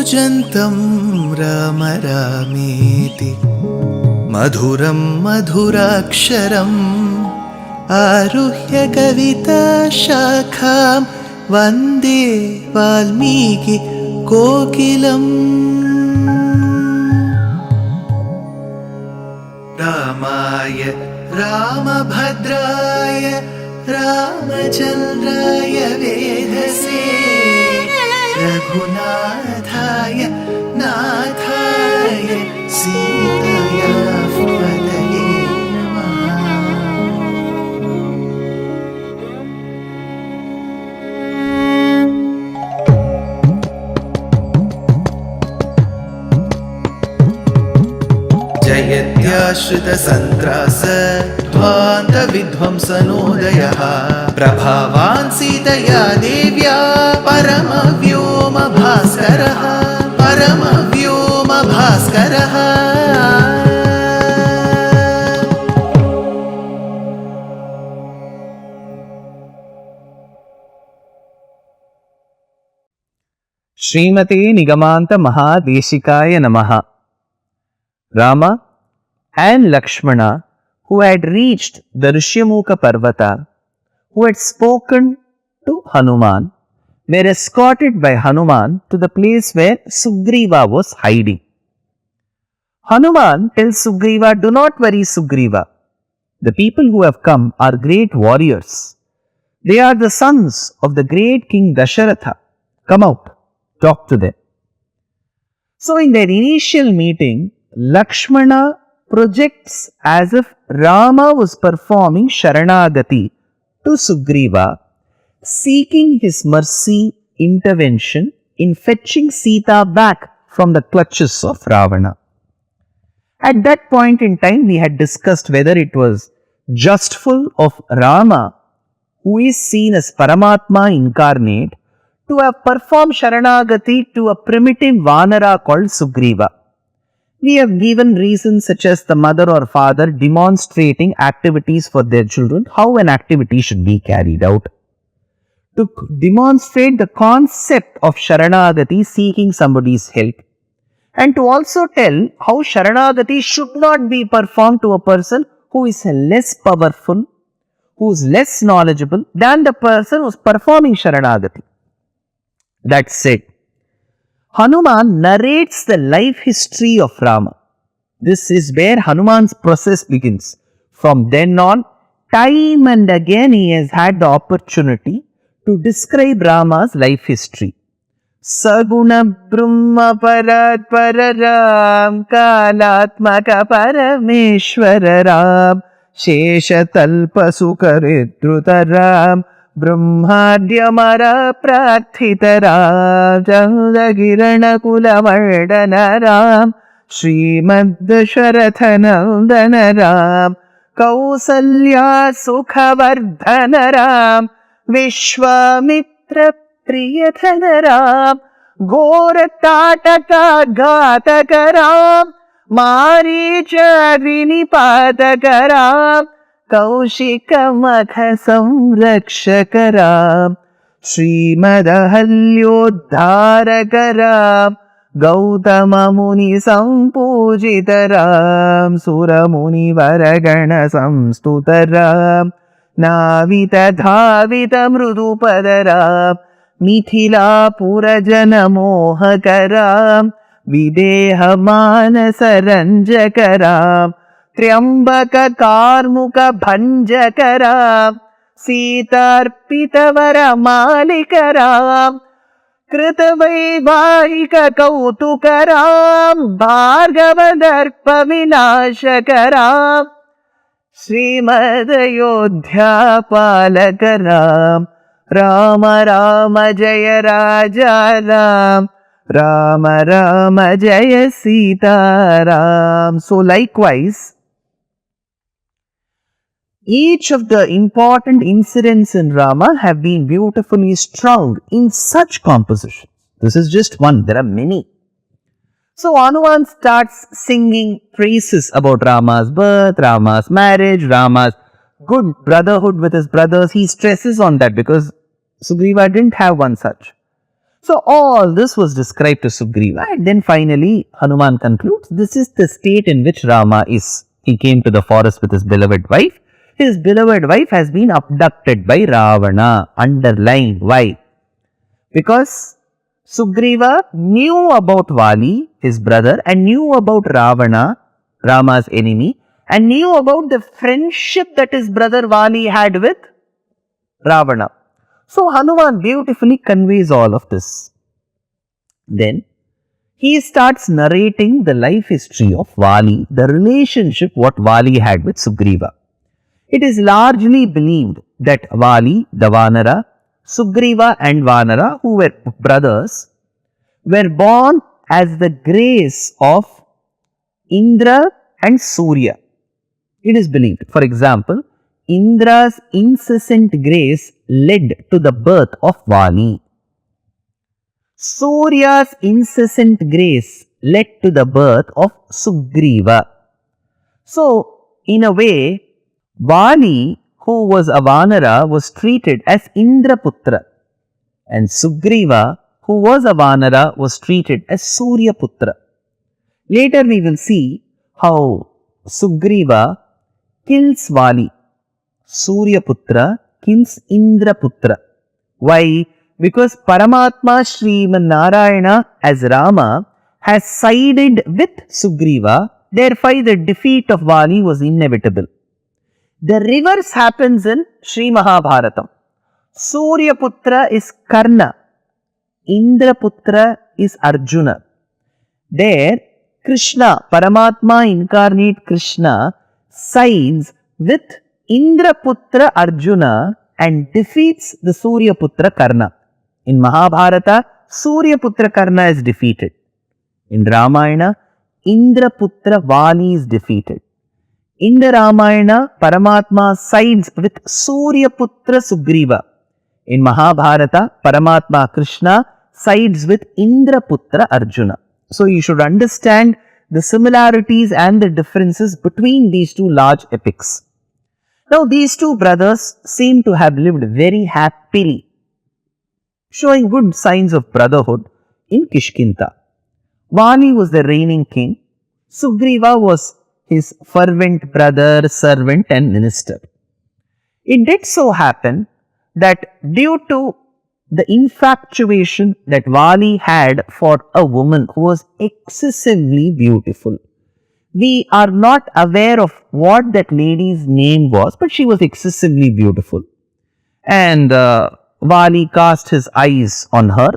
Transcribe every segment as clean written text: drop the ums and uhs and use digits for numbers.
कूजन्तं राम रामेति मधुरं मधुराक्षरम् आरुह्य कविताशाखां वन्दे वाल्मीकि कोकिलम्। रामाय रामभद्राय रामचन्द्राय वेधसे रघुनाथाय नाथाय सीताया पतये नमः। जयत्याश्रितसन्त्रास ध्वान्तविध्वंसनोदयः प्रभावान् सीतया देव्या परमव्योमभास्करः परमव्योमभास्करः। श्रीमते निगमांत महादेशिकाय नमः। Rama and Lakshmana, who had reached the Rishyamukha Parvata, who had spoken to Hanuman, were escorted by Hanuman to the place where Sugriva was hiding. Hanuman tells Sugriva, "Do not worry, Sugriva. The people who have come are great warriors. They are the sons of the great King Dasharatha. Come out, talk to them." So in their initial meeting, Lakshmana projects as if Rama was performing Sharanagati to Sugriva, seeking his mercy intervention in fetching Sita back from the clutches of Ravana. At that point in time, we had discussed whether it was justful of Rama, who is seen as Paramatma incarnate, to have performed Sharanagati to a primitive Vanara called Sugriva. We have given reasons such as the mother or father demonstrating activities for their children, how an activity should be carried out. To demonstrate the concept of Sharanagati, seeking somebody's help, and to also tell how Sharanagati should not be performed to a person who is less powerful, who is less knowledgeable than the person who is performing Sharanagati. That said, Hanuman narrates the life history of Rama. This is where Hanuman's process begins. From then on, time and again he has had the opportunity to describe Rama's life history. Saguna Brahma Parat Pararam Kalatmaka Parameshwara Ram Shesha Talpa Sukaridrutaram Brahmadyamara Prathitaram Jandagirana Kulamardanaram Srimad Sharathanandanaram Kausalya Sukhavardhanaram Vishwamitra Priyadhanaram Goratataka Gatakaram Maricha Vinipatakaram Kaushikamakha Samrakshakaram Srimadahalyodharakaram Gautama Muni Sampujitaram Suramuni Varagana Samstutaram Navita Dhavita Mrudupadaram Mithila Purajana Mohakaram Videha Manasaranjakaram Triambaka Karmuka Bhanjakaram Sitarpitavara Malikaram Kritavaivahika Kautukaram Bhargavadarpa Vinashakaram Srimadayodhya Palakaram Rama Rama Jaya Raja Ram Rama Rama Jaya Sita Ram. So likewise, each of the important incidents in Rama have been beautifully strung in such compositions. This is just one, there are many. So Hanuman starts singing praises about Rama's birth, Rama's marriage, Rama's good brotherhood with his brothers. He stresses on that because Sugriva didn't have one such. So all this was described to Sugriva, and then finally Hanuman concludes this is the state in which Rama is. He came to the forest with his beloved wife. His beloved wife has been abducted by Ravana. Underline why? Because Sugriva knew about Vali, his brother, and knew about Ravana, Rama's enemy, and knew about the friendship that his brother Vali had with Ravana. So Hanuman beautifully conveys all of this. Then he starts narrating the life history of Vali, the relationship what Vali had with Sugriva. It is largely believed that Vali, the Vanara, Sugriva and Vanara, who were brothers, were born as the grace of Indra and Surya. It is believed. For example, Indra's incessant grace led to the birth of Vali. Surya's incessant grace led to the birth of Sugriva. So, in a way, Vali, who was a Vanara, was treated as Indraputra, and Sugriva, who was a Vanara, was treated as Suryaputra. Later we will see how Sugriva kills Vali. Suryaputra kills Indraputra. Why? Because Paramatma Sriman Narayana as Rama has sided with Sugriva, therefore the defeat of Vali was inevitable. The reverse happens in Sri Mahabharatam. Suryaputra is Karna, Indraputra is Arjuna. There, Krishna, Paramatma incarnate Krishna, sides with Indraputra Arjuna and defeats the Suryaputra Karna. In Mahabharata, Suryaputra Karna is defeated. In Ramayana, Indraputra Vali is defeated. In the Ramayana, Paramatma sides with Suryaputra Sugriva. In Mahabharata, Paramatma Krishna sides with Indraputra Arjuna. So you should understand the similarities and the differences between these two large epics. Now these two brothers seem to have lived very happily, showing good signs of brotherhood in Kishkindha. Vali was the reigning king. Sugriva was his fervent brother, servant and minister. It did so happen that due to the infatuation that Vali had for a woman who was excessively beautiful. We are not aware of what that lady's name was, but she was excessively beautiful. And Vali cast his eyes on her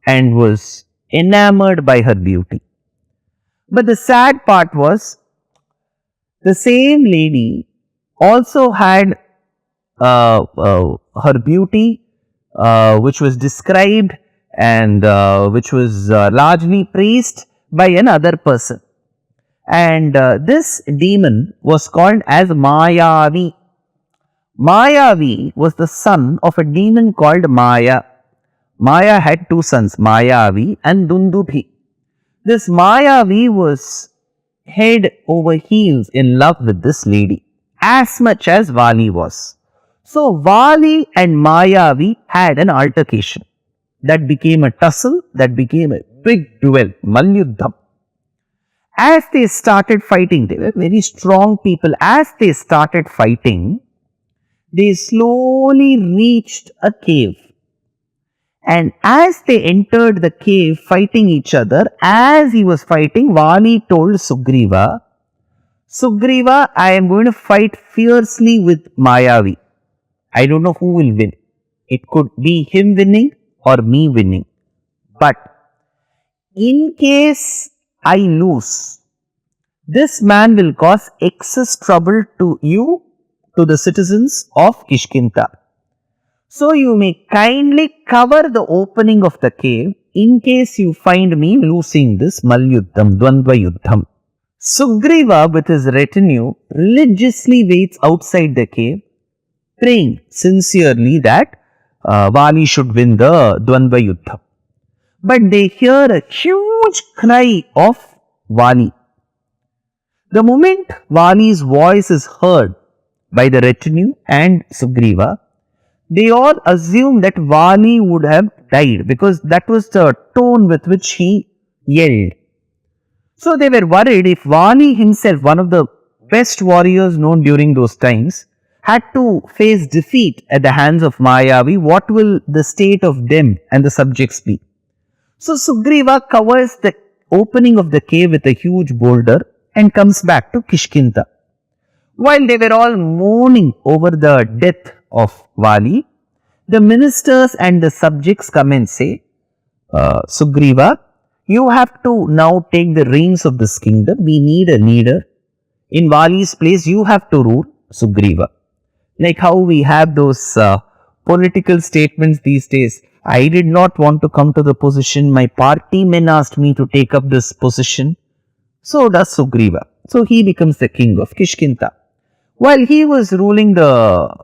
and was enamored by her beauty. But the sad part was, the same lady also had her beauty which was described and which was largely praised by another person. And this demon was called as Mayavi. Mayavi was the son of a demon called Maya. Maya had two sons, Mayavi and Dundubhi. This Mayavi was head over heels in love with this lady, as much as Vali was. So Vali and Mayavi had an altercation. That became a tussle, that became a big duel, Malyuddham. As they started fighting, they were very strong people. As they started fighting, they slowly reached a cave. And as they entered the cave fighting each other, as he was fighting, Vali told Sugriva, Sugriva, I am going to fight fiercely with Mayavi. I don't know who will win. It could be him winning or me winning. But in case I lose, this man will cause excess trouble to you, to the citizens of Kishkindha. So you may kindly cover the opening of the cave in case you find me losing this Malyuddham, Dvandva Yuddham. Sugriva with his retinue religiously waits outside the cave, praying sincerely that Vali should win the Dvandva Yuddham. But they hear a huge cry of Vali. The moment Vali's voice is heard by the retinue and Sugriva, they all assumed that Vali would have died because that was the tone with which he yelled. So they were worried if Vali himself, one of the best warriors known during those times, had to face defeat at the hands of Mayavi, what will the state of them and the subjects be? So Sugriva covers the opening of the cave with a huge boulder and comes back to Kishkindha. While they were all mourning over the death of Vali, the ministers and the subjects come and say, Sugriva, you have to now take the reins of this kingdom. We need a leader. In Vali's place, you have to rule, Sugriva. Like how we have those political statements these days. I did not want to come to the position. My party men asked me to take up this position. So does Sugriva. So he becomes the king of Kishkindha. While he was ruling the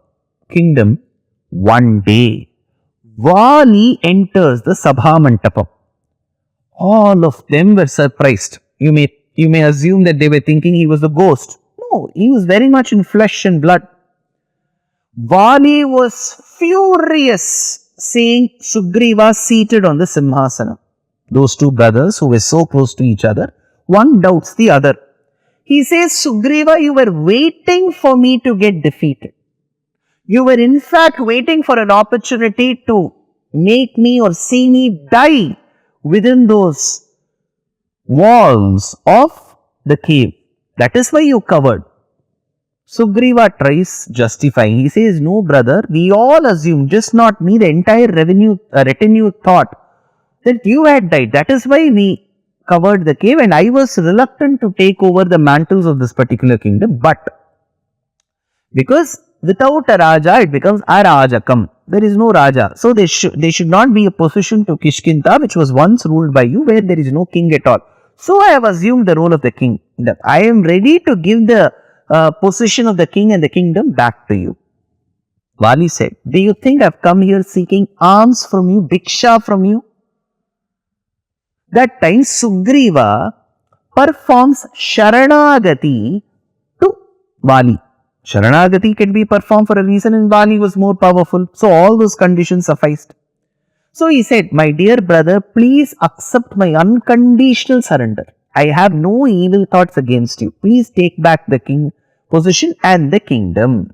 kingdom, one day, Vali enters the Sabha Mantapam. All of them were surprised. You may assume that they were thinking he was a ghost. No, he was very much in flesh and blood. Vali was furious seeing Sugriva seated on the Simhasana. Those two brothers who were so close to each other, one doubts the other. He says, Sugriva, you were waiting for me to get defeated. You were in fact waiting for an opportunity to make me or see me die within those walls of the cave. That is why you covered. Sugriva tries justifying. He says, no brother, we all assumed, just not me, the entire retinue thought that you had died. That is why we covered the cave and I was reluctant to take over the mantles of this particular kingdom. But because without a Raja, it becomes Arajakam. There is no Raja. So there should not be a position to Kishkindha, which was once ruled by you, where there is no king at all. So I have assumed the role of the king. That I am ready to give the position of the king and the kingdom back to you. Vali said, do you think I have come here seeking alms from you, bhiksha from you? That time Sugriva performs Sharanagati to Vali. Sharanagati can be performed for a reason and Vali was more powerful. So all those conditions sufficed. So he said, my dear brother, please accept my unconditional surrender. I have no evil thoughts against you. Please take back the king position and the kingdom.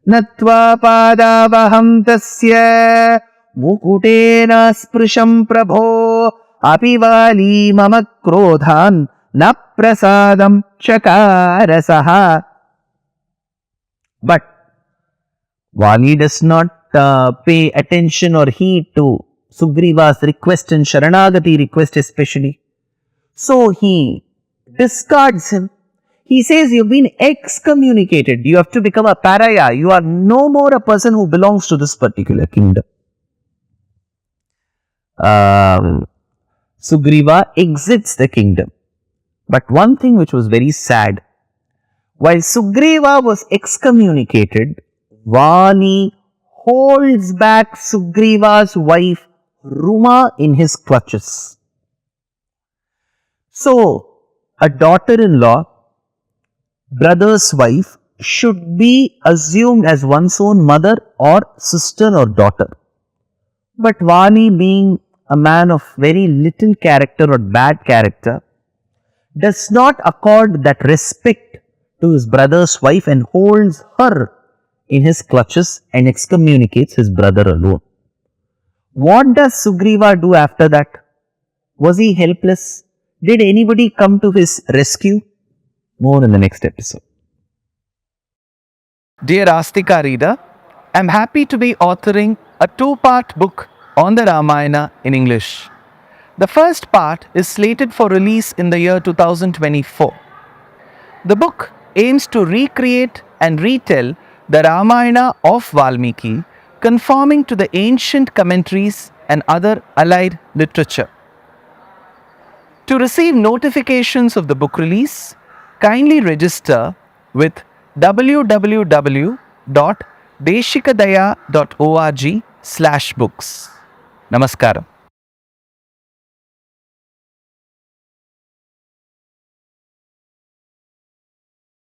Natva padavaham tasya mukutena sprusham prabho api Vali mama krodhan na prasadam chakarasaha. But Vali does not pay attention or heed to Sugriva's request and Sharanagati request especially. So he discards him. He says, you've been excommunicated. You have to become a pariah. You are no more a person who belongs to this particular kingdom. Sugriva exits the kingdom. But one thing which was very sad, while Sugriva was excommunicated, Vali holds back Sugriva's wife Rama in his clutches. So, a daughter-in-law, brother's wife, should be assumed as one's own mother or sister or daughter. But Vali, being a man of very little character or bad character, does not accord that respect to his brother's wife and holds her in his clutches and excommunicates his brother alone. What does Sugriva do after that? Was he helpless? Did anybody come to his rescue? More in the next episode. Dear Astika reader, I am happy to be authoring a two-part book on the Ramayana in English. The first part is slated for release in the year 2024. The book aims to recreate and retell the Ramayana of Valmiki, conforming to the ancient commentaries and other allied literature. To receive notifications of the book release, kindly register with www.deshikadaya.org/books. Namaskaram.